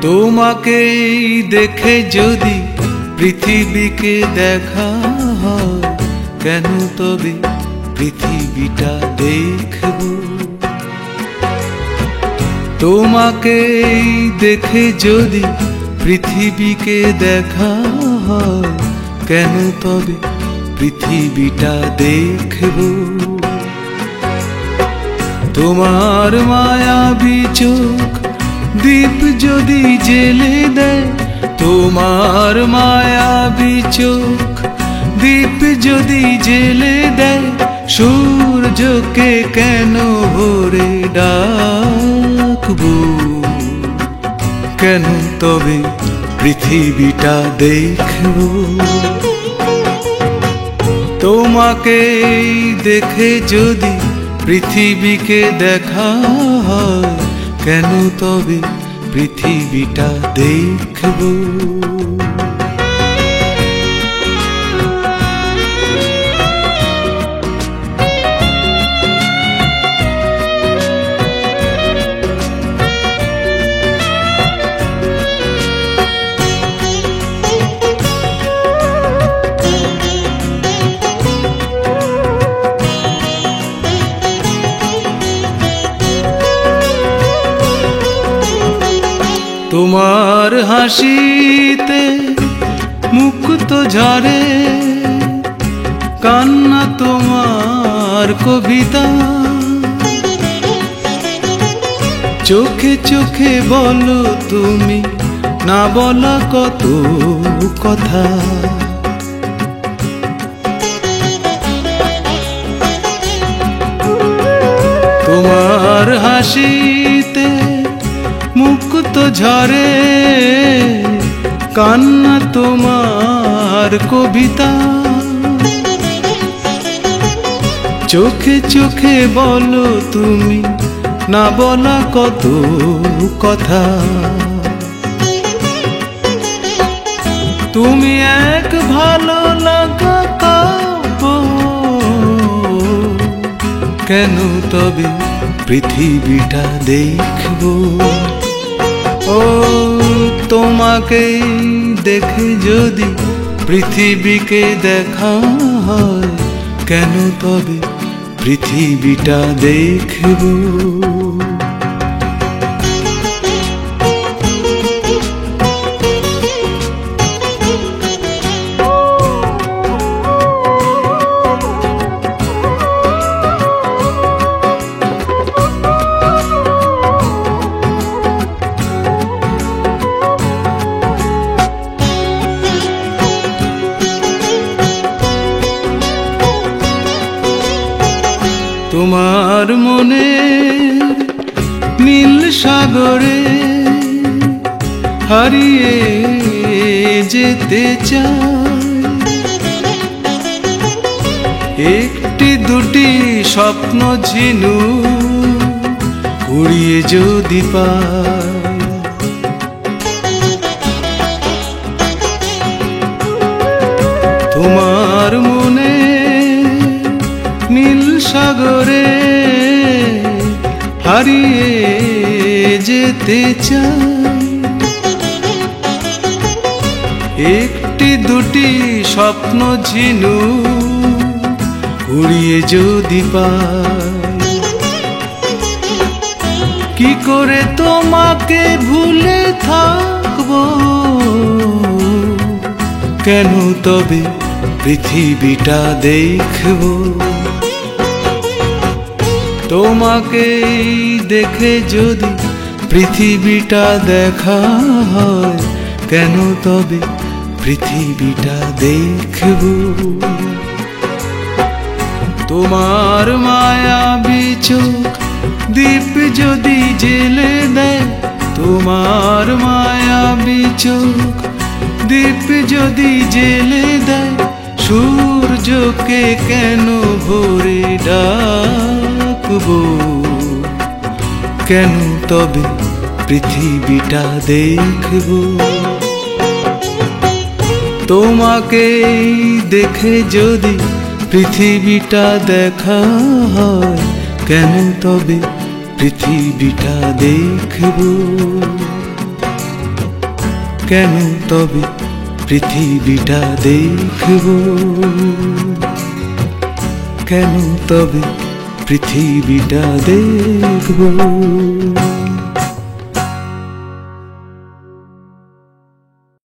তোমাকেই দেখে যদি পৃথিবীকে দেখা হয়, কেন তবে পৃথিবীটা দেখব? তোমাকেই দেখে যদি পৃথিবীকে দেখা হয়, কেন তবে পৃথিবীটা দেখব? তোমার মায়াবী চোখ দীপ যদি জেলে দেয়, তোমার মায়াবী চোখ দীপ যদি জেলে দেয়, সূর্যকে কেন ভোরে ডাকবো? কেন তবে পৃথিবীটা দেখব? তোমাকেই দেখে যদি পৃথিবীকে দেখা হয়, কেন তবে পৃথিবীটা দেখব? তোমার হাসিতে মুক্ত ঝরে, কান্না তোমার কবিতা, চোখে চোখে বলো তুমি না বলা কত কথা। তোমার হাসিতে মুক্ত ঝরে, কান্না তোমার কবিতা, চোখে চোখে বলো তুমি না বলা কত কথা। তুমি এক ভালো লাগা কাব্য, কেন তবে পৃথিবীটা দেখব? ও তোমাকেই দেখে যদি পৃথিবীকে দেখা হয়, কেন তবে পৃথিবীটা দেখব? তোমার মনে নীল সাগরে হারিয়ে যেতে চাই, একটি দুটি স্বপ্ন ঝিনু উড়িয়ে যদি পাই। তোমার মনে নীল সাগরে হারিয়ে যেতে চাই, একটি দুটি স্বপ্ন ঝিনু উড়িয়ে যদি পাই। কি করে তোমাকে ভুলে থাকবো? কেন তবে পৃথিবীটা দেখব? তোমাকেই দেখে যদি পৃথিবীটা দেখা হয়, কেন তবে পৃথিবীটা দেখব? তোমার মায়াবী চোখ দীপ যদি জেলে দেয়, তোমার মায়াবী চোখ দীপ যদি জেলে দেয়, সূর্যকে কেন ভোরে ডাকবো? কেন তবে পৃথিবীটা দেখব? তোমাকেই দেখে যদি পৃথিবীটা দেখা হয়, কেন তবে পৃথিবীটা দেখব? কেন তবে পৃথিবীটা দেখব, কেন তবে পৃথিবীটা দেখব।